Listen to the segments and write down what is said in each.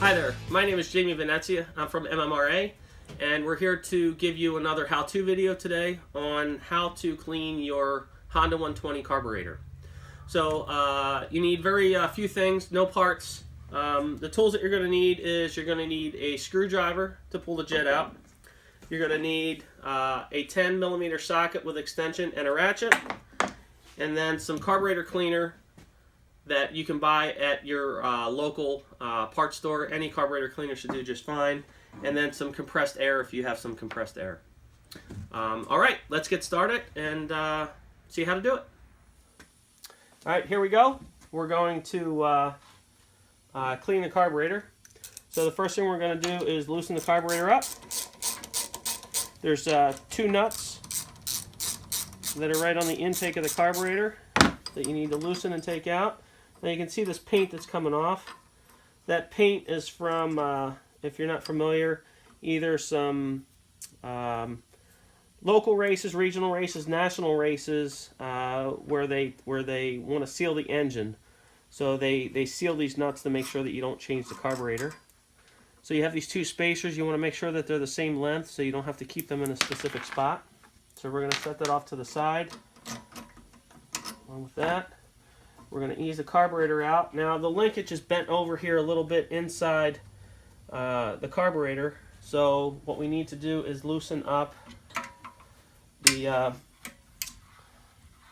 Hi there, my name is Jamie Venezia. I'm from MMRA, and we're here to give you another how-to video today on how to clean your Honda 120 carburetor. So you need very few things, no parts. The tools that you're going to need is you're going to need a screwdriver to pull the jet out. You're going to need a 10 millimeter socket with extension and a ratchet, and then some carburetor cleaner that you can buy at your local parts store. Any carburetor cleaner should do just fine. And then some compressed air if you have some compressed air. All right, let's get started and see how to do it. All right, here we go. We're going to clean the carburetor. So the first thing we're going to do is loosen the carburetor up. There's two nuts that are right on the intake of the carburetor that you need to loosen and take out. Now you can see this paint that's coming off. That paint is from, if you're not familiar, either some local races, regional races, national races, where they want to seal the engine. So they seal these nuts to make sure that you don't change the carburetor. So you have these two spacers. You want to make sure that they're the same length so you don't have to keep them in a specific spot. So we're going to set that off to the side. Along with that, we're going to ease the carburetor out. Now the linkage is bent over here a little bit inside the carburetor. So what we need to do is loosen up the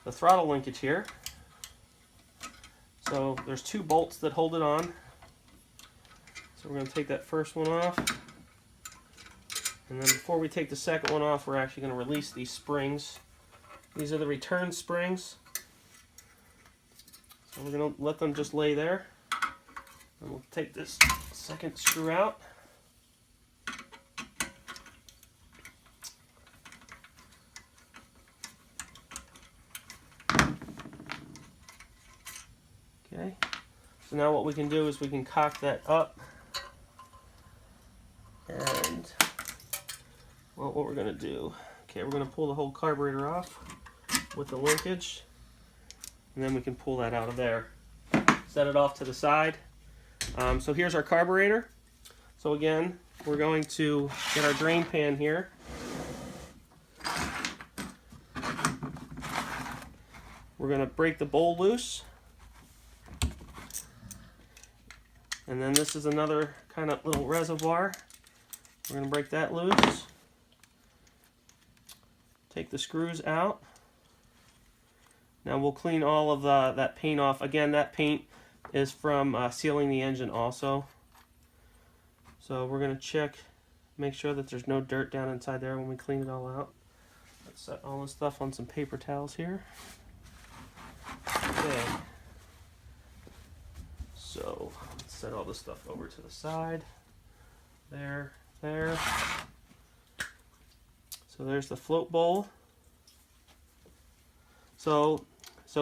throttle linkage here. So there's two bolts that hold it on. So we're going to take that first one off. And then before we take the second one off, we're actually going to release these springs. These are the return springs. So we're going to let them just lay there. And we'll take this second screw out. Okay. So now what we can do is we can cock that up. And well, what we're going to do, okay, we're going to pull the whole carburetor off with the linkage, and then we can pull that out of there. Set it off to the side. So here's our carburetor. So again, we're going to get our drain pan here. We're going to break the bowl loose. And then this is another kind of little reservoir. We're going to break that loose. Take the screws out. Now we'll clean all of that paint off. Again, that paint is from sealing the engine also. So we're going to check, make sure that there's no dirt down inside there when we clean it all out. Let's set all this stuff on some paper towels here. Okay. So let's set all this stuff over to the side. There. So there's the float bowl. So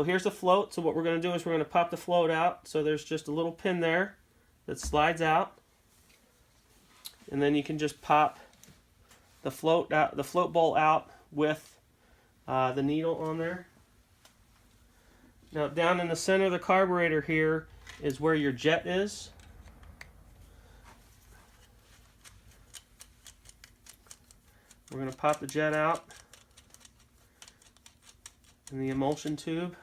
here's the float. So what we're going to do is we're going to pop the float out. So there's just a little pin there that slides out, and then you can just pop the float bowl out with the needle on there. Now down in the center of the carburetor here is where your jet is. We're going to pop the jet out in the emulsion tube.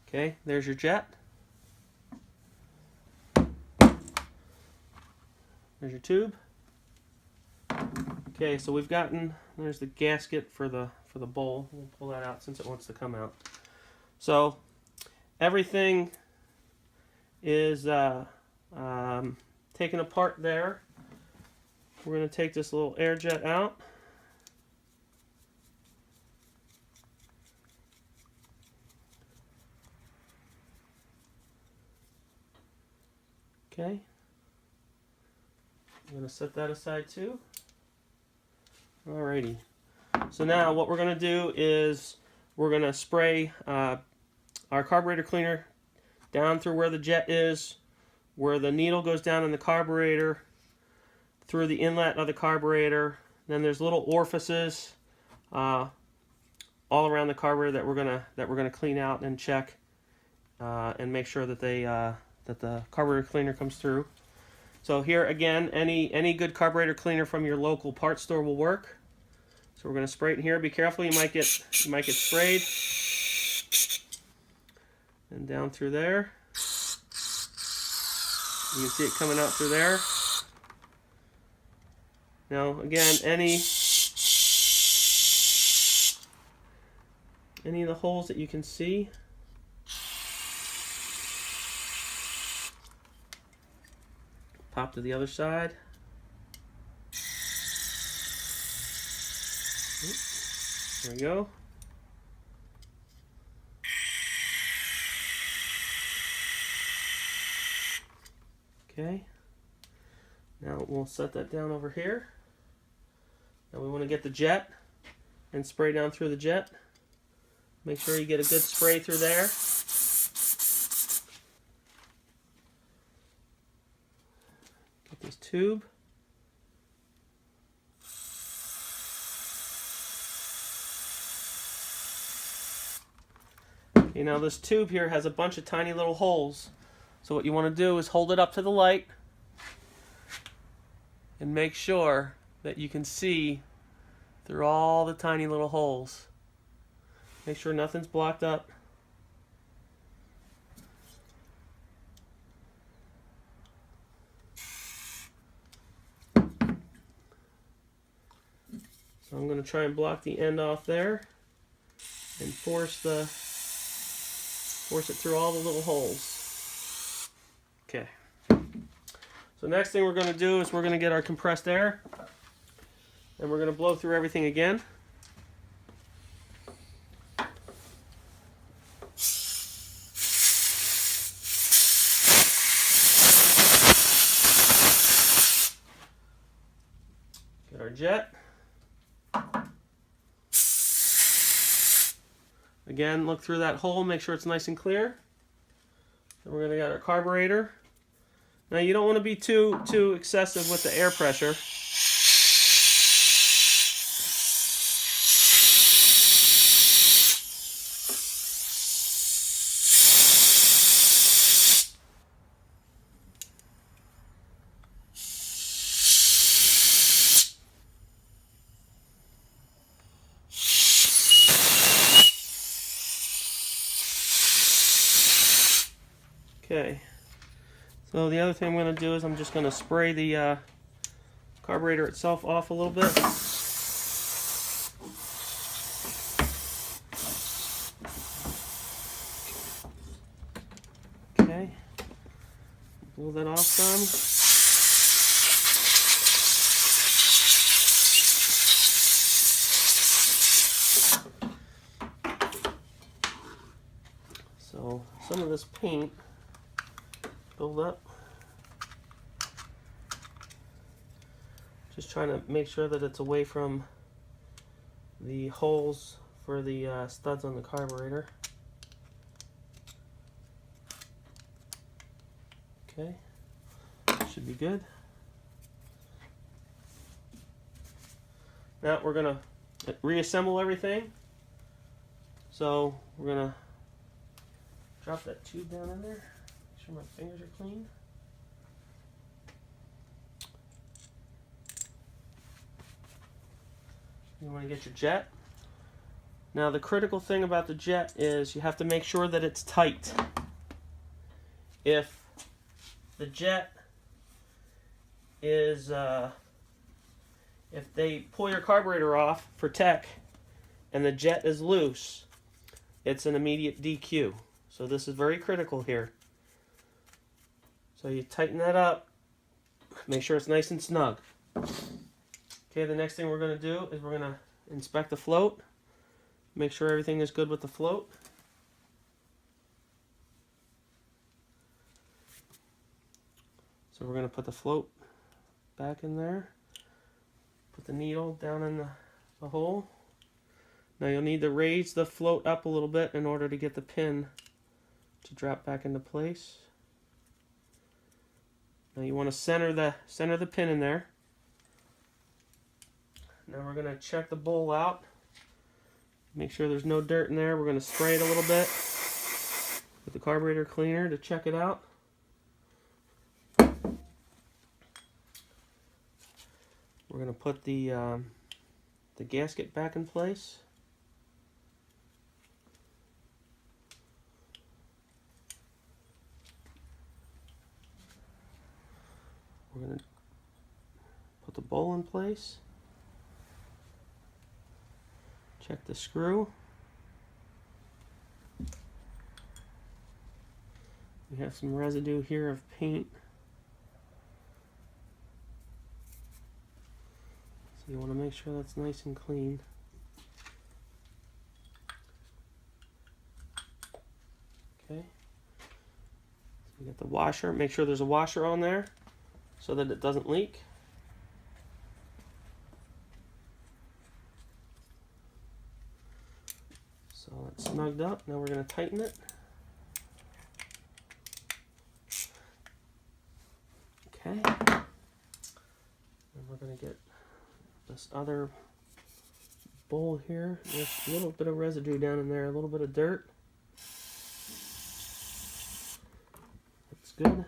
Okay, there's your jet. There's your tube. Okay, so we've gotten, there's the gasket for the bowl. We'll pull that out since it wants to come out. So everything is taken apart there. We're going to take this little air jet out. Okay. I'm going to set that aside too. Alrighty. So now what we're going to do is we're going to spray our carburetor cleaner down through where the jet is, where the needle goes down in the carburetor, through the inlet of the carburetor. Then there's little orifices all around the carburetor that we're gonna clean out and check and make sure that that the carburetor cleaner comes through. So here again, any good carburetor cleaner from your local parts store will work. So we're going to spray it in here. Be careful, you might get sprayed. And down through there. You can see it coming out through there. Now again, any of the holes that you can see, pop to the other side. There we go. Okay. Now we'll set that down over here. Now we want to get the jet and spray down through the jet. Make sure you get a good spray through there. Get this tube. Okay, now this tube here has a bunch of tiny little holes. So what you want to do is hold it up to the light and make sure that you can see through all the tiny little holes. Make sure nothing's blocked up. So I'm going to try and block the end off there and force it through all the little holes. Okay. So next thing we're going to do is we're going to get our compressed air and we're going to blow through everything again. Get our jet. Again, look through that hole, make sure it's nice and clear. Then we're going to get our carburetor. Now you don't want to be too excessive with the air pressure. Okay, so the other thing I'm going to do is I'm just going to spray the carburetor itself off a little bit. Okay, blow that off some. So some of this paint build up. Just trying to make sure that it's away from the holes for the studs on the carburetor. Okay, should be good. Now we're gonna reassemble everything. So we're gonna drop that tube down in there. Make sure my fingers are clean. You want to get your jet. Now the critical thing about the jet is you have to make sure that it's tight. If the jet is, if they pull your carburetor off for tech and the jet is loose, it's an immediate DQ. So this is very critical here. So you tighten that up, make sure it's nice and snug. Okay, the next thing we're going to do is we're going to inspect the float, make sure everything is good with the float. So we're going to put the float back in there, put the needle down in the hole. Now you'll need to raise the float up a little bit in order to get the pin to drop back into place. Now you want to center the pin in there. Now we're going to check the bowl out. Make sure there's no dirt in there. We're going to spray it a little bit with the carburetor cleaner to check it out. We're going to put the gasket back in place. We're going to put the bowl in place. Check the screw. We have some residue here of paint. So you want to make sure that's nice and clean. Okay. So we got the washer. Make sure there's a washer on there so that it doesn't leak. So it's snugged up. Now we're going to tighten it. Okay. And we're going to get this other bowl here. There's a little bit of residue down in there, a little bit of dirt. That's good.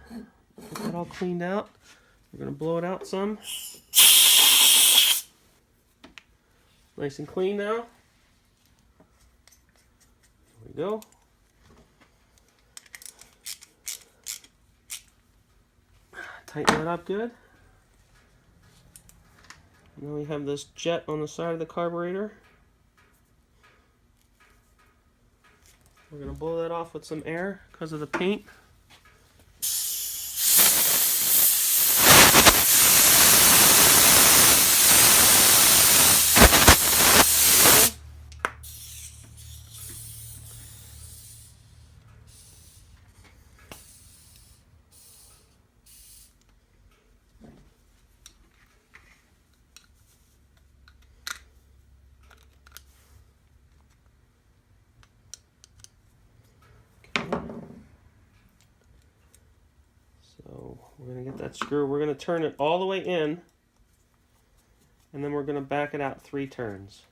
Get that all cleaned out. We're going to blow it out some. Nice and clean now. There we go. Tighten that up good. Now we have this jet on the side of the carburetor. We're going to blow that off with some air because of the paint. So we're going to get that screw. We're going to turn it all the way in, and then we're going to back it out 3 turns.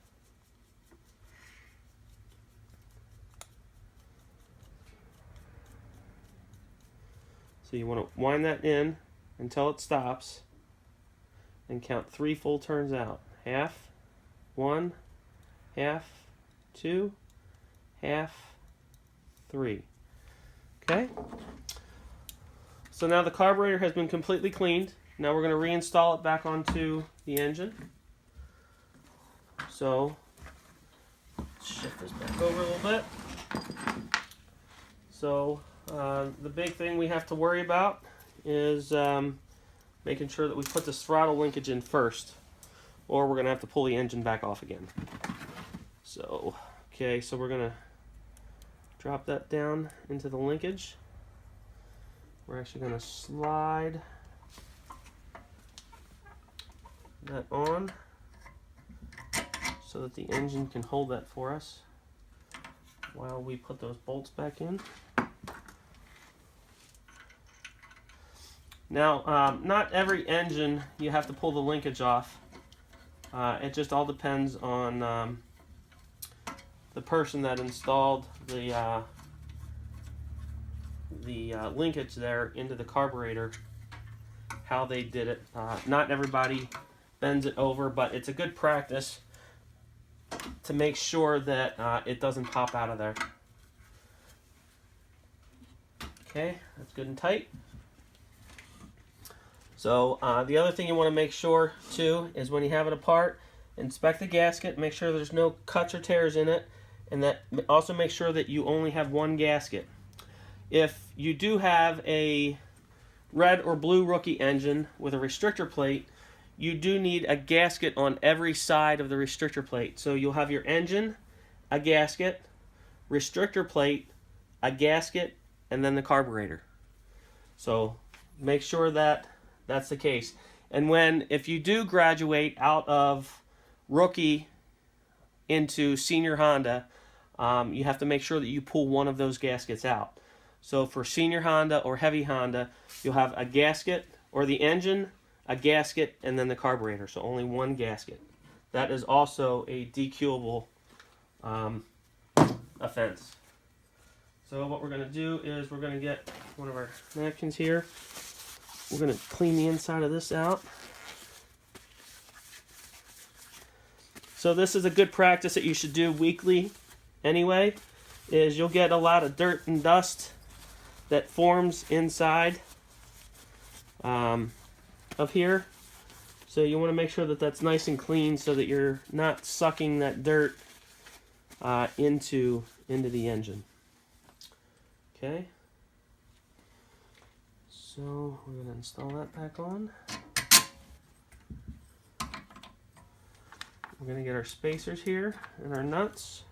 So you want to wind that in until it stops and count 3 full turns out. Half, 1, half, 2, half, 3. Okay? So now the carburetor has been completely cleaned. Now we're going to reinstall it back onto the engine. So, let's shift this back over a little bit. So, the big thing we have to worry about is making sure that we put this throttle linkage in first, or we're going to have to pull the engine back off again. So, okay, so we're going to drop that down into the linkage. We're actually going to slide that on so that the engine can hold that for us while we put those bolts back in. Now, not every engine you have to pull the linkage off. It just all depends on the person that installed the linkage there into the carburetor, how they did it. Not everybody bends it over, but it's a good practice to make sure that it doesn't pop out of there. Okay, that's good and tight. So the other thing you want to make sure too is when you have it apart, inspect the gasket, make sure there's no cuts or tears in it, and that also make sure that you only have one gasket. If you do have a red or blue rookie engine with a restrictor plate, you do need a gasket on every side of the restrictor plate. So you'll have your engine, a gasket, restrictor plate, a gasket, and then the carburetor. So make sure that that's the case. And if you do graduate out of rookie into senior Honda, you have to make sure that you pull one of those gaskets out. So for senior Honda or heavy Honda, you'll have a gasket, or the engine, a gasket, and then the carburetor. So only one gasket. That is also a DQable a fence. So what we're going to do is we're going to get one of our napkins here. We're going to clean the inside of this out. So this is a good practice that you should do weekly anyway, is you'll get a lot of dirt and dust that forms inside of here. So you want to make sure that that's nice and clean so that you're not sucking that dirt into the engine. Okay. So we're going to install that back on. We're going to get our spacers here and our nuts.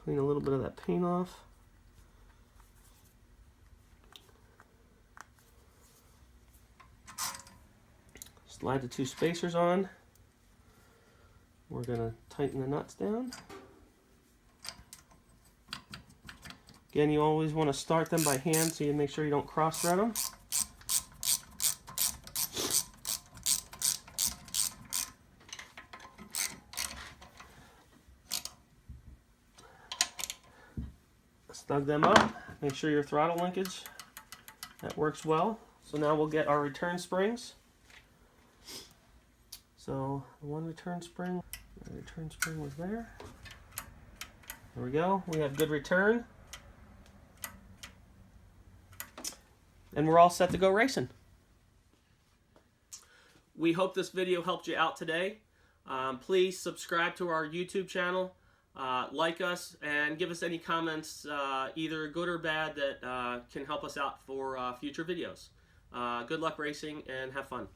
Clean a little bit of that paint off. Slide the two spacers on. We're going to tighten the nuts down. Again, you always want to start them by hand so you make sure you don't cross thread them. Snug them up. Make sure your throttle linkage, that works well. So now we'll get our return springs. So one return spring, the return spring was there. There we go. We have good return. And we're all set to go racing. We hope this video helped you out today. Please subscribe to our YouTube channel, like us, and give us any comments, either good or bad, that can help us out for future videos. Good luck racing and have fun.